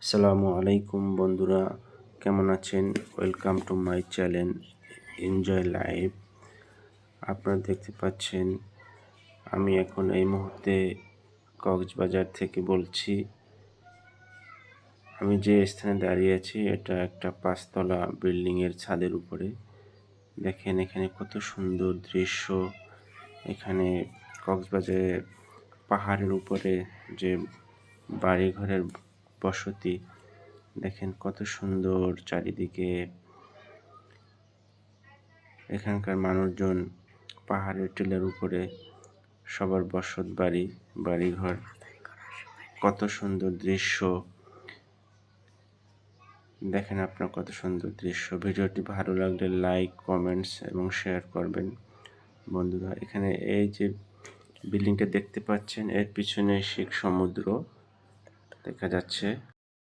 আসসালামু আলাইকুম বন্ধুরা, কেমন আছেন? Welcome to my channel enjoy life. আপনারা দেখতে পাচ্ছেন আমি এখন এই মুহূর্তে কক্সবাজার থেকে বলছি। আমি যে স্থানে দাঁড়িয়ে আছি এটা একটা 5তলা বিল্ডিংয়ের ছাদের উপরে। দেখেন এখানে কত সুন্দর দৃশ্য। এখানে কক্সবাজারে পাহাড়ের উপরে যে বাড়িঘরের বসতি, দেখেন কত সুন্দর চারিদিকে। এখানকার মানুষজন পাহাড়ের টিলার উপরে সবার বসত বাড়িঘর, কত সুন্দর দৃশ্য। দেখেন আপনার কত সুন্দর দৃশ্য। ভিডিওটি ভালো লাগলে লাইক, কমেন্টস এবং শেয়ার করবেন বন্ধুরা। এখানে এই যে বিল্ডিংটা দেখতে পাচ্ছেন এর পিছনে শিখ সমুদ্র দেখা যাচ্ছে।